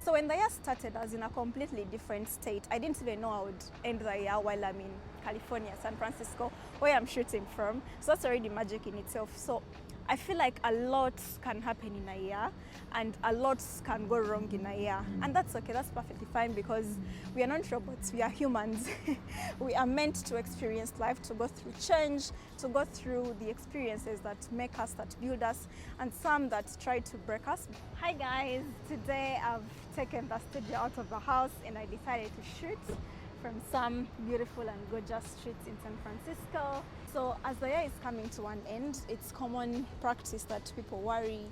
So when the year started, I was in a completely different state. I didn't even know I would end the year while I'm in California, San Francisco, where I'm shooting from. So that's already magic in itself. So I feel like a lot can happen in a year and a lot can go wrong in a year. And that's okay, that's perfectly fine because we are not robots, we are humans. We are meant to experience life, to go through change, to go through the experiences that make us, that build us, and some that try to break us. Hi guys, today I've taken the studio out of the house and I decided to shoot from some beautiful and gorgeous streets in San Francisco. So as the year is coming to an end, it's common practice that people worry,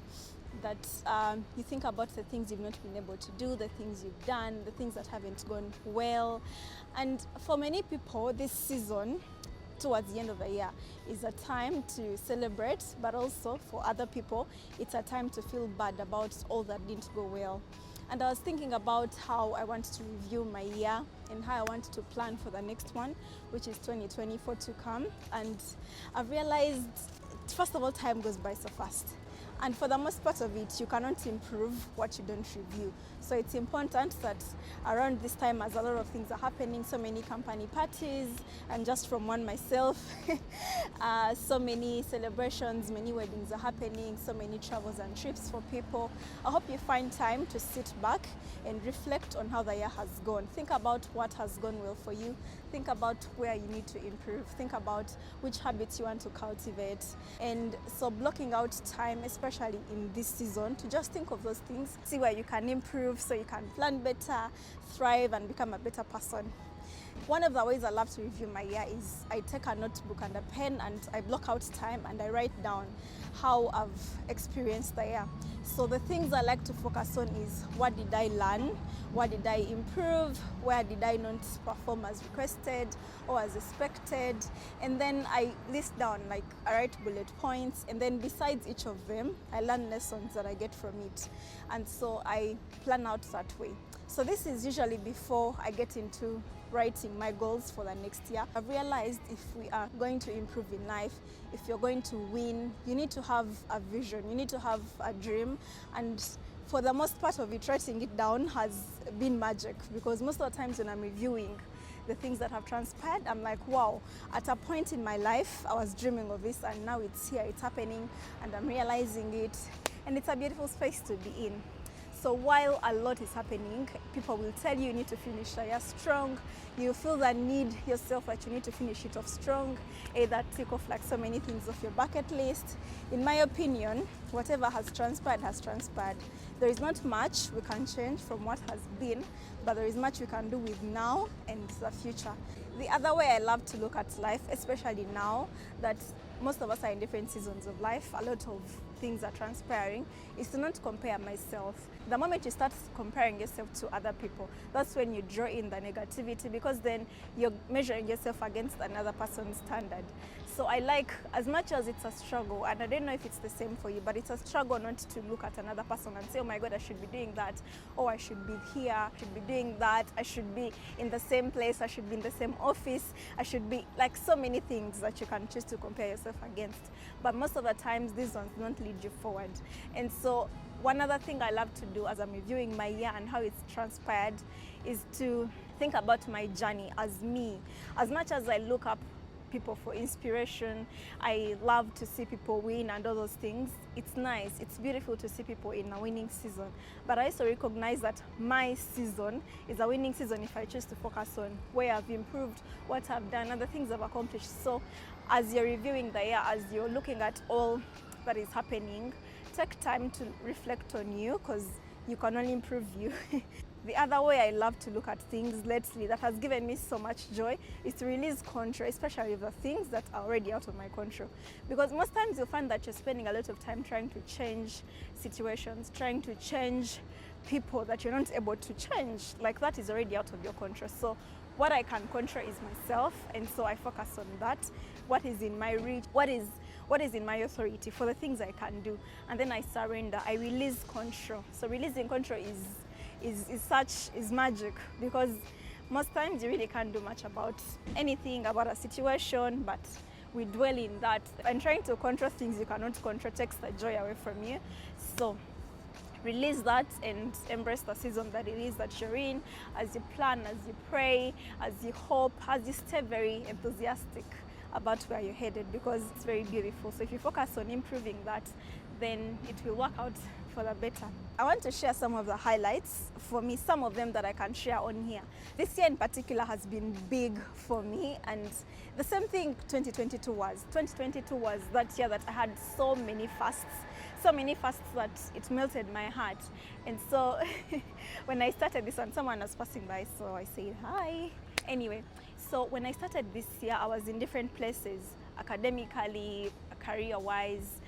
that you think about the things you've not been able to do, the things you've done, the things that haven't gone well. And for many people, this season, towards the end of the year, is a time to celebrate, but also for other people, it's a time to feel bad about all that didn't go well. And I was thinking about how I want to review my year and how I want to plan for the next one, which is 2024 to come. And I've realized, first of all, time goes by so fast. And for the most part of it, you cannot improve what you don't review. So it's important that around this time, as a lot of things are happening, so many company parties, and just from one myself, so many celebrations, many weddings are happening, so many travels and trips for people. I hope you find time to sit back and reflect on how the year has gone. Think about what has gone well for you. Think about where you need to improve. Think about which habits you want to cultivate. And so blocking out time, especially in this season, to just think of those things, see where you can improve so you can plan better, thrive, and become a better person. One of the ways I love to review my year is I take a notebook and a pen and I block out time and I write down how I've experienced the year. So the things I like to focus on is what did I learn, what did I improve, where did I not perform as requested or as expected, and then I list down, like I write bullet points, and then besides each of them, I learn lessons that I get from it. And so I plan out that way. So this is usually before I get into writing my goals for the next year. I've realized if we are going to improve in life, if you're going to win, you need to have a vision, you need to have a dream. And for the most part of it, writing it down has been magic, because most of the times when I'm reviewing the things that have transpired, I'm like, wow, at a point in my life, I was dreaming of this and now it's here, it's happening, and I'm realizing it. And it's a beautiful space to be in. So while a lot is happening, people will tell you need to finish the year strong. You feel the need yourself that you need to finish it off strong, either tick off like so many things off your bucket list. In my opinion, whatever has transpired has transpired. There is not much we can change from what has been, but there is much we can do with now and the future. The other way I love to look at life, especially now that most of us are in different seasons of life, a lot of things are transpiring, is to not compare myself. The moment you start comparing yourself to other people, that's when you draw in the negativity, because then you're measuring yourself against another person's standard. So I like, as much as it's a struggle, and I don't know if it's the same for you, but it's a struggle not to look at another person and say, oh my God, I should be doing that, or I should be here, I should be doing that, I should be in the same place, I should be in the same office, I should be, like so many things that you can choose to compare yourself against. But most of the times, these ones don't lead you forward. And so one other thing I love to do as I'm reviewing my year and how it's transpired is to think about my journey as me. As much as I look up people for inspiration, I love to see people win and all those things. It's nice, it's beautiful to see people in a winning season. But I also recognize that my season is a winning season if I choose to focus on where I've improved, what I've done, and the things I've accomplished. So as you're reviewing the year, as you're looking at all that is happening, take time to reflect on you, because you can only improve you. The other way I love to look at things lately that has given me so much joy is to release control, especially the things that are already out of my control. Because most times you'll find that you're spending a lot of time trying to change situations, trying to change people that you're not able to change. Like, that is already out of your control. So what I can control is myself, and so I focus on that. What is in my reach, what is in my authority for the things I can do, and then I surrender, I release control. So releasing control is magic, because most times you really can't do much about anything, about a situation, but we dwell in that, and trying to control things you cannot control takes the joy away from you. So release that and embrace the season that it is that you're in, as you plan, as you pray, as you hope, as you stay very enthusiastic about where you're headed, because it's very beautiful. So if you focus on improving that, then it will work out for the better. I want to share some of the highlights for me, some of them that I can share on here. This year in particular has been big for me, and the same thing 2022 was. 2022 was that year that I had so many fasts that it melted my heart. And so when I started this one, someone was passing by, so I said hi. Anyway, so when I started this year, I was in different places, academically, career-wise,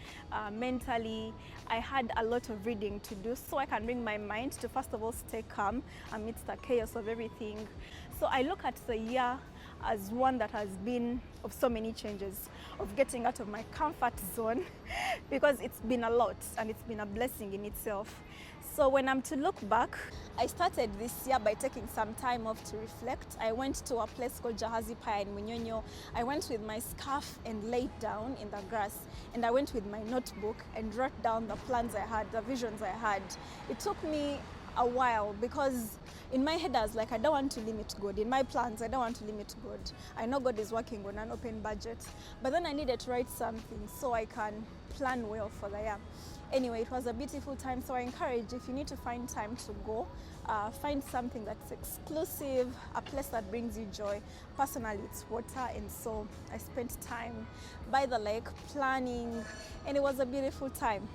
mentally. I had a lot of reading to do so I can bring my mind to, first of all, stay calm amidst the chaos of everything. So I look at the year as one that has been of so many changes, of getting out of my comfort zone because it's been a lot and it's been a blessing in itself. So when I'm to look back, I started this year by taking some time off to reflect. I went to a place called Jahazi Paya in Munyonyo. I went with my scarf and laid down in the grass, and I went with my notebook and wrote down the plans I had, the visions I had. It took me a while because in my head I was like, I don't want to limit God. In my plans, I don't want to limit God. I know God is working on an open budget, but then I needed to write something so I can plan well for the year. Anyway, it was a beautiful time, so I encourage, if you need to find time to go, find something that's exclusive, a place that brings you joy. Personally, it's water, and so I spent time by the lake planning, and it was a beautiful time.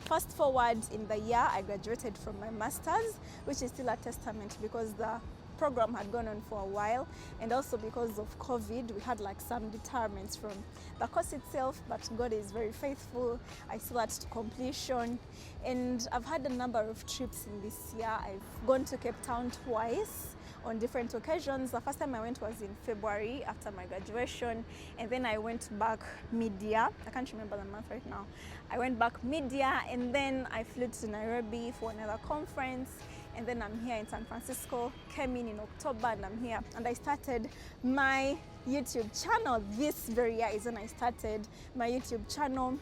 Fast forward in the year, I graduated from my master's, which is still a testament because the program had gone on for a while, and also because of COVID, we had like some deterrents from the course itself, but God is very faithful. I saw that to completion, and I've had a number of trips in this year. I've gone to Cape Town twice on different occasions. The first time I went was in February after my graduation, and then I went back mid-year. I can't remember the month right now. I went back mid-year, and then I flew to Nairobi for another conference, and then I'm here in San Francisco, came in October, and I'm here. And I started my YouTube channel. This very year is when I started my YouTube channel.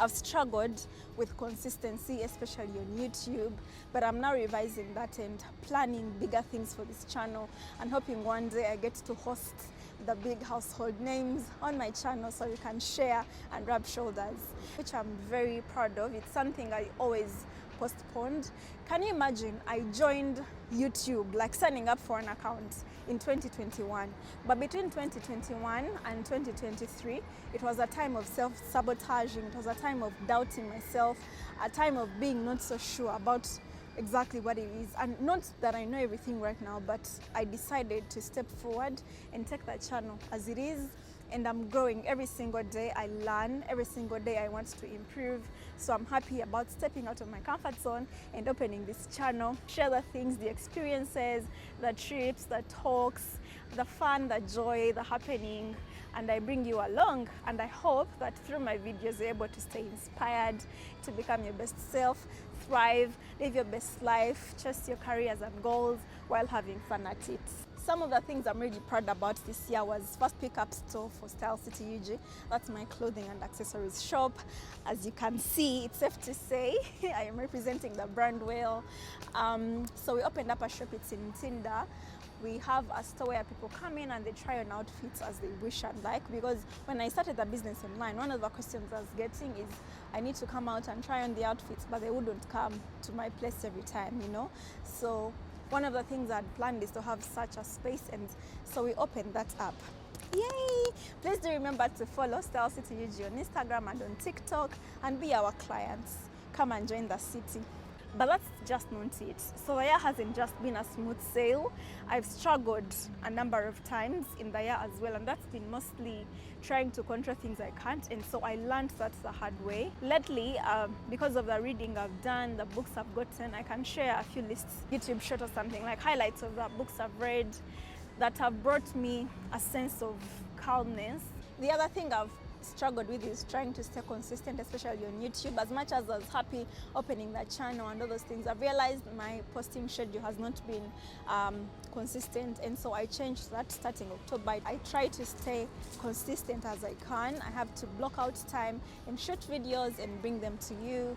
I've struggled with consistency, especially on YouTube, but I'm now revising that and planning bigger things for this channel, and hoping one day I get to host the big household names on my channel so you can share and rub shoulders, which I'm very proud of. It's something I always postponed. Can you imagine? I joined YouTube, like signing up for an account, in 2021. But between 2021 and 2023, it was a time of self-sabotaging. It was a time of doubting myself, a time of being not so sure about exactly what it is. And not that I know everything right now, but I decided to step forward and take that channel as it is. And I'm growing every single day. I learn every single day. I want to improve. So I'm happy about stepping out of my comfort zone and opening this channel. Share the things, the experiences, the trips, the talks, the fun, the joy, the happening. And I bring you along. And I hope that through my videos, you're able to stay inspired, to become your best self, thrive, live your best life, chase your careers and goals while having fun at it. Some of the things I'm really proud about this year was first pickup store for Style City UG. That's my clothing and accessories shop. As you can see, it's safe to say I am representing the brand well. So we opened up a shop. It's in Tinder. We have a store where people come in and they try on outfits as they wish and like, because when I started the business online, one of the questions I was getting is I need to come out and try on the outfits, but they wouldn't come to my place every time, you know. So one of the things I'd planned is to have such a space, and so we opened that up. Yay! Please do remember to follow Style City UG on Instagram and on TikTok and be our clients. Come and join the city. But that's just not it. So the year hasn't just been a smooth sail. I've struggled a number of times in the year as well, and that's been mostly trying to control things I can't, and so I learned that the hard way. Lately, because of the reading I've done, the books I've gotten, I can share a few lists, YouTube short or something, like highlights of the books I've read that have brought me a sense of calmness. The other thing I've struggled with is trying to stay consistent, especially on YouTube. As much as I was happy opening that channel and all those things, I've realized my posting schedule has not been consistent, and so I changed that starting October. I try to stay consistent as I can. I have to block out time and shoot videos and bring them to you,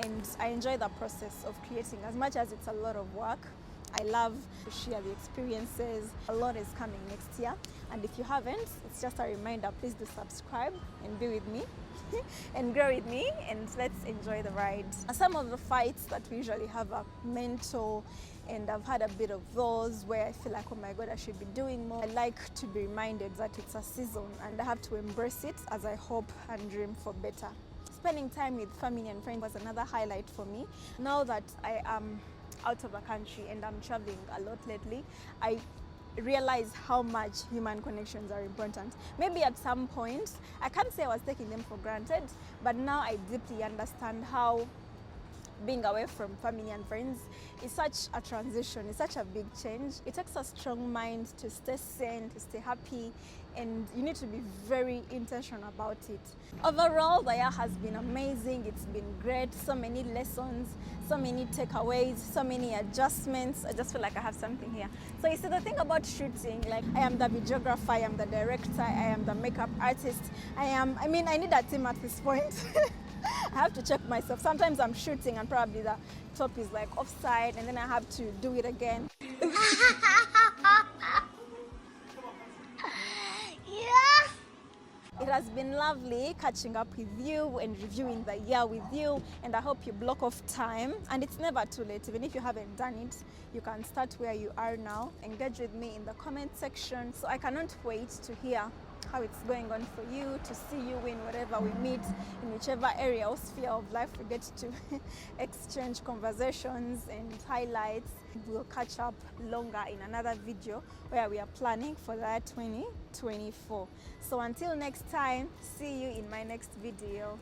and I enjoy the process of creating. As much as it's a lot of work, I love to share the experiences. A lot is coming next year, and if you haven't, it's just a reminder, please do subscribe and be with me and grow with me, and let's enjoy the ride. Some of the fights that we usually have are mental, and I've had a bit of those where I feel like, oh my God, I should be doing more. I like to be reminded that it's a season and I have to embrace it as I hope and dream for better. Spending time with family and friends was another highlight for me. Now that I am out of the country and I'm traveling a lot lately, I realize how much human connections are important. Maybe at some point, I can't say I was taking them for granted, but now I deeply understand how being away from family and friends is such a transition, it's such a big change. It takes a strong mind to stay sane, to stay happy, and you need to be very intentional about it. Overall, the year has been amazing. It's been great. So many lessons, so many takeaways, so many adjustments. I just feel like I have something here. So you see, the thing about shooting, like I am the videographer, I am the director, I am the makeup artist. I need a team at this point. I have to check myself. Sometimes I'm shooting and probably the top is like offside, and then I have to do it again. It has been lovely catching up with you and reviewing the year with you, and I hope you block off time. And it's never too late. Even if you haven't done it, you can start where you are now. Engage with me in the comment section. So I cannot wait to hear how it's going on for you, to see you in whatever we meet, in whichever area or sphere of life we get to exchange conversations and highlights. We'll catch up longer in another video where we are planning for that 2024. So until next time, see you in my next video.